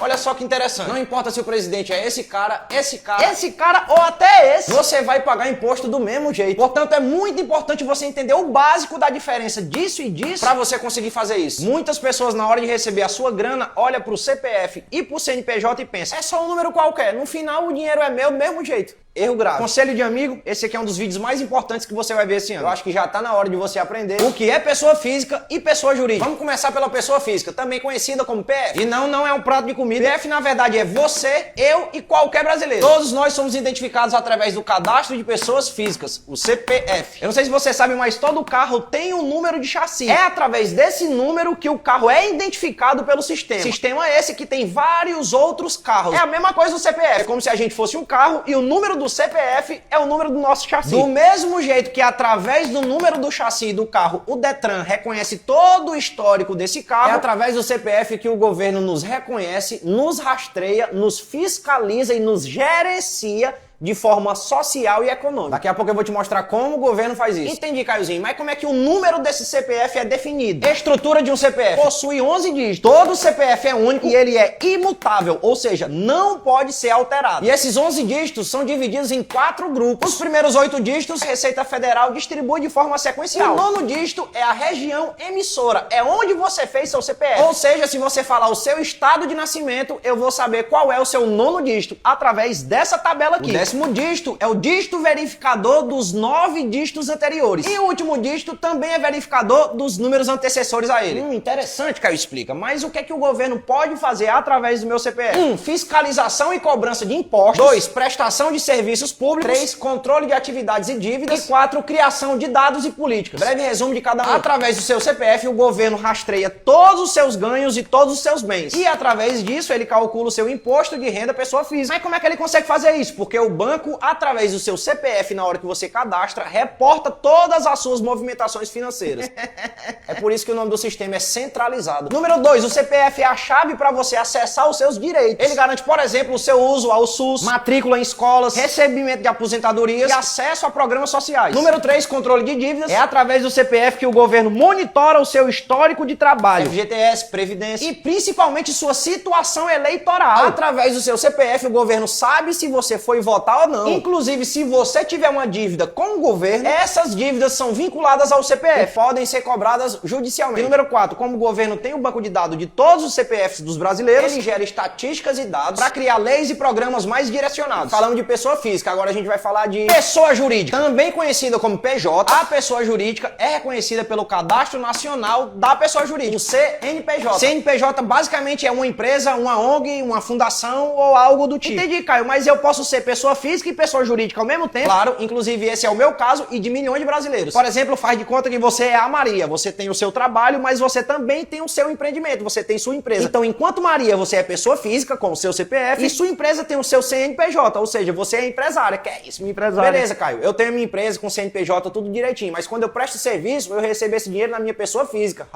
Olha só que interessante. Não importa se o presidente é esse cara ou até esse, você vai pagar imposto do mesmo jeito. Portanto, é muito importante você entender o básico da diferença disso e disso para você conseguir fazer isso. Muitas pessoas, na hora de receber a sua grana, olham pro CPF e pro CNPJ e pensam, é só um número qualquer, no final o dinheiro é meu do mesmo jeito. Erro grave. Conselho de amigo, esse aqui é um dos vídeos mais importantes que você vai ver esse ano. Eu acho que já tá na hora de você aprender o que é pessoa física e pessoa jurídica. Vamos começar pela pessoa física, também conhecida como PF. E não é um prato de comida. PF, na verdade, é você, eu e qualquer brasileiro. Todos nós somos identificados através do cadastro de pessoas físicas, o CPF. Eu não sei se você sabe, mas todo carro tem um número de chassi. É através desse número que o carro é identificado pelo sistema. Sistema esse que tem vários outros carros. É a mesma coisa do CPF. É como se a gente fosse um carro e o número do CPF é o número do nosso chassi. Do mesmo jeito que através do número do chassi do carro, o Detran reconhece todo o histórico desse carro, é através do CPF que o governo nos reconhece, nos rastreia, nos fiscaliza e nos gerencia de forma social e econômica. Daqui a pouco eu vou te mostrar como o governo faz isso. Entendi, Caiozinho, mas como é que o número desse CPF é definido? A estrutura de um CPF possui 11 dígitos. Todo CPF é único e ele é imutável, ou seja, não pode ser alterado. E esses 11 dígitos são divididos em 4 grupos. Os primeiros 8 dígitos, a Receita Federal distribui de forma sequencial. O 9º dígito é a região emissora, é onde você fez seu CPF. Ou seja, se você falar o seu estado de nascimento, eu vou saber qual é o seu 9º dígito através dessa tabela aqui. O 10º dígito é o dígito verificador dos 9 dígitos anteriores. E o último dígito também é verificador dos números antecessores a ele. Interessante, Caio explica. Mas o que é que o governo pode fazer através do meu CPF? 1. Fiscalização e cobrança de impostos. 2. Prestação de serviços públicos. 3. Controle de atividades e dívidas. E 4. Criação de dados e políticas. Breve resumo de cada um. Através do seu CPF, o governo rastreia todos os seus ganhos e todos os seus bens. E através disso, ele calcula o seu imposto de renda pessoa física. Mas como é que ele consegue fazer isso? Porque o banco, através do seu CPF, na hora que você cadastra, reporta todas as suas movimentações financeiras. É por isso que o nome do sistema é centralizado. Número 2, o CPF é a chave para você acessar os seus direitos. Ele garante, por exemplo, o seu uso ao SUS, matrícula em escolas, recebimento de aposentadorias e acesso a programas sociais. Número 3, controle de dívidas. É através do CPF que o governo monitora o seu histórico de trabalho, FGTS, Previdência e principalmente sua situação eleitoral. Através do seu CPF, o governo sabe se você foi votar ou não. Inclusive, se você tiver uma dívida com o governo, essas dívidas são vinculadas ao CPF e podem ser cobradas judicialmente. E número 4, como o governo tem o banco de dados de todos os CPFs dos brasileiros, ele gera estatísticas e dados para criar leis e programas mais direcionados. Falamos de pessoa física, agora a gente vai falar de pessoa jurídica, também conhecida como PJ. A pessoa jurídica é reconhecida pelo Cadastro Nacional da Pessoa Jurídica, o CNPJ. CNPJ basicamente é uma empresa, uma ONG, uma fundação ou algo do tipo. Entendi, Caio, mas eu posso ser pessoa física e pessoa jurídica ao mesmo tempo? Claro, inclusive esse é o meu caso e de milhões de brasileiros. Por exemplo, faz de conta que você é a Maria, você tem o seu trabalho, mas você também tem o seu empreendimento, você tem sua empresa. Então, enquanto Maria, você é pessoa física com o seu CPF e sua empresa tem o seu CNPJ, ou seja, você é empresária. Que é isso, minha empresária? Beleza, Caio, eu tenho minha empresa com CNPJ, tudo direitinho, mas quando eu presto serviço, eu recebo esse dinheiro na minha pessoa física.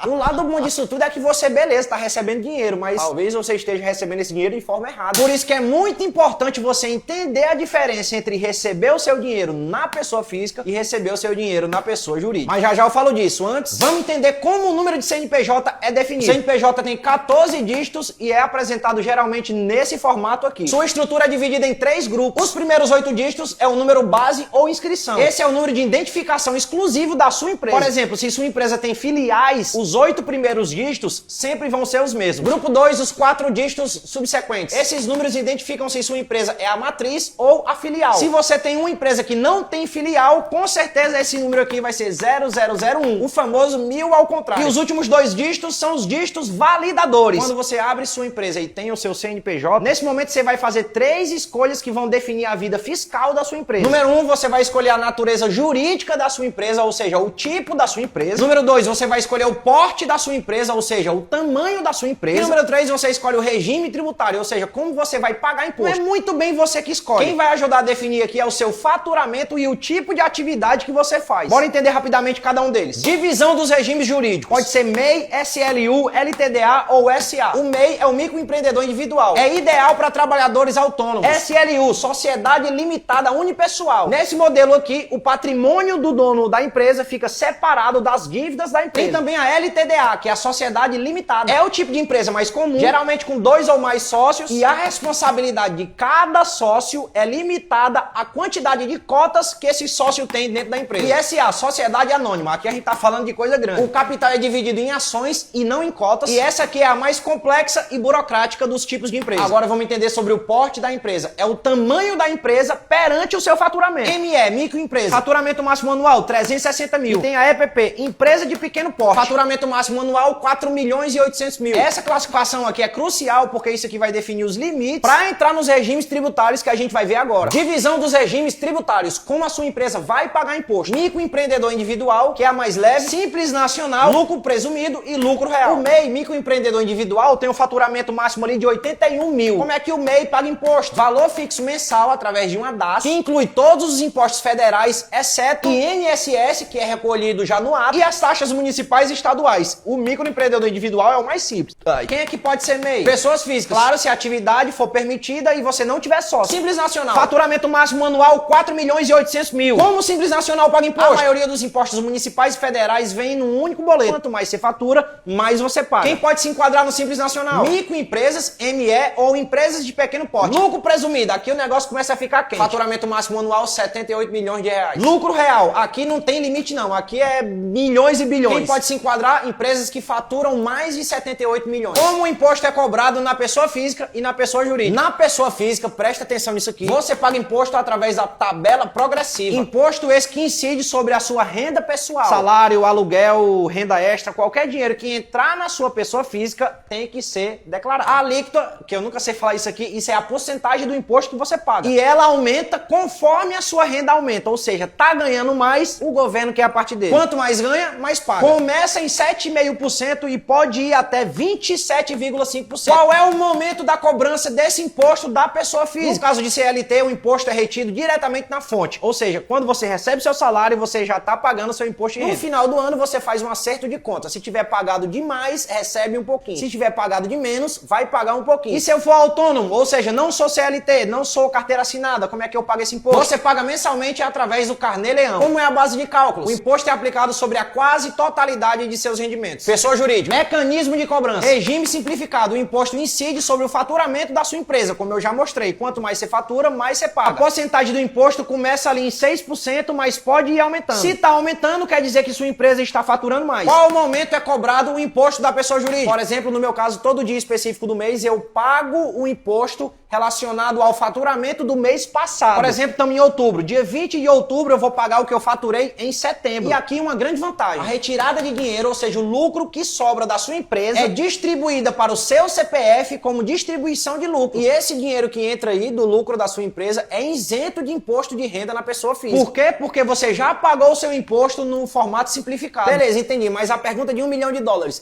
O lado bom disso tudo é que você, beleza, tá recebendo dinheiro, mas talvez você esteja recebendo esse dinheiro de forma errada. Por isso que é muito importante você entender a diferença entre receber o seu dinheiro na pessoa física e receber o seu dinheiro na pessoa jurídica. Mas já eu falo disso. Antes, vamos entender como o número de CNPJ é definido. O CNPJ tem 14 dígitos e é apresentado geralmente nesse formato aqui. Sua estrutura é dividida em 3 grupos. Os primeiros 8 dígitos é o número base ou inscrição. Esse é o número de identificação exclusivo da sua empresa. Por exemplo, se sua empresa tem filiais, os 8 primeiros dígitos sempre vão ser os mesmos. Grupo 2, os 4 dígitos subsequentes. Esses números identificam se sua empresa é a matriz ou a filial. Se você tem uma empresa que não tem filial, com certeza esse número aqui vai ser 0001, o famoso 1000 ao contrário. E os últimos 2 dígitos são os dígitos validadores. Quando você abre sua empresa e tem o seu CNPJ, nesse momento você vai fazer 3 escolhas que vão definir a vida fiscal da sua empresa. Número 1, você vai escolher a natureza jurídica da sua empresa, ou seja, o tipo da sua empresa. Número 2, você vai escolher o porte da sua empresa, ou seja, o tamanho da sua empresa. E número 3, você escolhe o regime tributário, ou seja, como você vai pagar pagar imposto. Não é muito bem você que escolhe. Quem vai ajudar a definir aqui é o seu faturamento e o tipo de atividade que você faz. Bora entender rapidamente cada um deles. Divisão dos regimes jurídicos. Pode ser MEI, SLU, LTDA ou SA. O MEI é o microempreendedor individual. É ideal para trabalhadores autônomos. SLU, Sociedade Limitada Unipessoal. Nesse modelo aqui, o patrimônio do dono da empresa fica separado das dívidas da empresa. Tem também a LTDA, que é a Sociedade Limitada. É o tipo de empresa mais comum, geralmente com 2 ou mais sócios, e a responsabilidade de cada sócio é limitada à quantidade de cotas que esse sócio tem dentro da empresa. E SA, Sociedade Anônima. Aqui a gente tá falando de coisa grande. O capital é dividido em ações e não em cotas. E essa aqui é a mais complexa e burocrática dos tipos de empresa. Agora vamos entender sobre o porte da empresa. É o tamanho da empresa perante o seu faturamento. ME, microempresa. Faturamento máximo anual, 360 mil. E tem a EPP, empresa de pequeno porte. Faturamento máximo anual, 4 milhões e 800 mil. Essa classificação aqui é crucial porque isso aqui vai definir os limites para entrar nos regimes tributários que a gente vai ver agora. Divisão dos regimes tributários. Como a sua empresa vai pagar imposto. Microempreendedor individual, que é a mais leve. Simples nacional, lucro presumido e lucro real. O MEI, microempreendedor individual, tem um faturamento máximo ali de 81 mil. Como é que o MEI paga imposto? Valor fixo mensal através de uma DAS, que inclui todos os impostos federais, exceto o INSS, que é recolhido já no ato, e as taxas municipais e estaduais. O microempreendedor individual é o mais simples. Quem é que pode ser MEI? Pessoas físicas. Claro, se a atividade for permitida e você não tiver sócio. Simples nacional. Faturamento máximo anual, 4 milhões e 800 mil. Como o Simples Nacional paga imposto? A maioria dos impostos municipais e federais vem num único boleto. Quanto mais você fatura, mais você paga. Quem pode se enquadrar no Simples Nacional? Microempresas, ME ou empresas de pequeno porte. Lucro presumido. Aqui o negócio começa a ficar quente. Faturamento máximo anual, 78 milhões de reais. Lucro real. Aqui não tem limite não. Aqui é milhões e bilhões. Quem pode se enquadrar? Empresas que faturam mais de 78 milhões. Como o imposto é cobrado na pessoa física e na pessoa jurídica? Na pessoa física, presta atenção nisso aqui, você paga imposto através da tabela progressiva. Imposto esse que incide sobre a sua renda pessoal. Salário, aluguel, renda extra, qualquer dinheiro que entrar na sua pessoa física tem que ser declarado. A alíquota, que eu nunca sei falar isso aqui, isso é a porcentagem do imposto que você paga. E ela aumenta conforme a sua renda aumenta. Ou seja, tá ganhando mais, o governo quer a parte dele. Quanto mais ganha, mais paga. Começa em 7,5% e pode ir até 27,5%. Qual é o momento da cobrança desse imposto da pessoa física? No caso de CLT, o imposto é retido diretamente na fonte. Ou seja, quando você recebe seu salário, você já está pagando seu imposto de renda. No final do ano, você faz um acerto de conta. Se tiver pagado demais, recebe um pouquinho. Se tiver pagado de menos, vai pagar um pouquinho. E se eu for autônomo, ou seja, não sou CLT, não sou carteira assinada, como é que eu pago esse imposto? Você paga mensalmente através do Carnê-Leão. Como é a base de cálculos? O imposto é aplicado sobre a quase totalidade de seus rendimentos. Pessoa jurídica. Mecanismo de cobrança. Regime simplificado. O imposto incide sobre o faturamento da sua empresa, como eu já mostrei. Quanto mais você fatura, mais você paga. A porcentagem do imposto começa ali em 6%, mas pode ir aumentando. Se está aumentando, quer dizer que sua empresa está faturando mais. Qual momento é cobrado o imposto da pessoa jurídica? Por exemplo, no meu caso, todo dia específico do mês, eu pago o imposto relacionado ao faturamento do mês passado. Por exemplo, estamos em outubro. Dia 20 de outubro eu vou pagar o que eu faturei em setembro. E aqui uma grande vantagem. A retirada de dinheiro, ou seja, o lucro que sobra da sua empresa, é distribuída para o seu CPF como distribuição de lucro. E esse dinheiro que entra aí do lucro da sua empresa é isento de imposto de renda na pessoa física. Por quê? Porque você já pagou o seu imposto no formato simplificado. Beleza, entendi. Mas a pergunta de $1 milhão,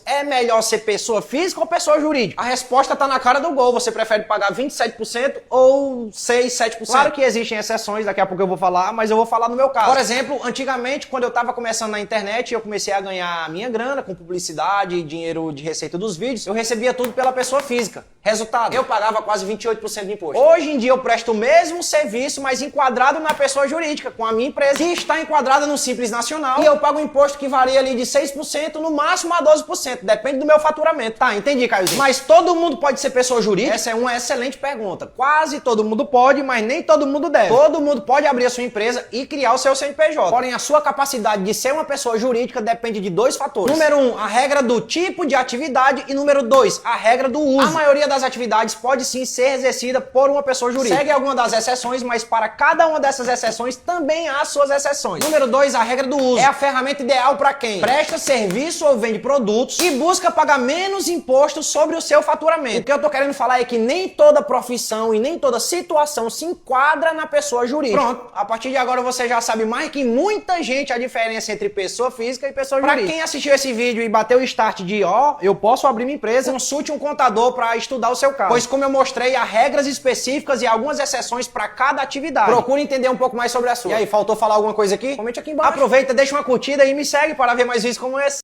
é melhor ser pessoa física ou pessoa jurídica? A resposta tá na cara do gol. Você prefere pagar 27% ou 6, 7%? Claro que existem exceções, daqui a pouco eu vou falar, mas eu vou falar no meu caso. Por exemplo, antigamente, quando eu tava começando na internet, eu comecei a ganhar a minha grana com publicidade, dinheiro de receita dos vídeos, eu recebia tudo pela pessoa física. Resultado, eu pagava quase 28% de imposto. Hoje em dia eu presto o mesmo serviço, mas enquadrado na pessoa jurídica, com a minha empresa, que está enquadrada no Simples Nacional, e eu pago um imposto que varia ali de 6%, no máximo a 12%, depende do meu faturamento. Tá, entendi, Caiozinho. Mas todo mundo pode ser pessoa jurídica? Essa é uma excelente pergunta. Quase todo mundo pode, mas nem todo mundo deve. Todo mundo pode abrir a sua empresa e criar o seu CNPJ. Porém, a sua capacidade de ser uma pessoa jurídica depende de 2 fatores. Número 1, a regra do tipo de atividade, e número 2, a regra do uso. A maioria das atividades pode sim ser exercida por uma pessoa jurídica. Segue alguma das exceções, mas para cada uma dessas exceções também há suas exceções. Número 2, a regra do uso. É a ferramenta ideal para quem presta serviço ou vende produtos e busca pagar menos imposto sobre o seu faturamento. O que eu tô querendo falar é que nem toda profissão e nem toda situação se enquadra na pessoa jurídica. Pronto, a partir de agora você já sabe mais que muita gente a diferença entre pessoa física e pessoa jurídica. Para quem assistiu esse vídeo e bateu o start de eu posso abrir minha empresa, consulte um contador para estudar o seu caso. Pois como eu mostrei, há regras específicas e algumas exceções para cada atividade. Procure entender um pouco mais sobre a sua. E aí, faltou falar alguma coisa aqui? Comente aqui embaixo. Aproveita, deixa uma curtida e me segue para ver mais vídeos como esse.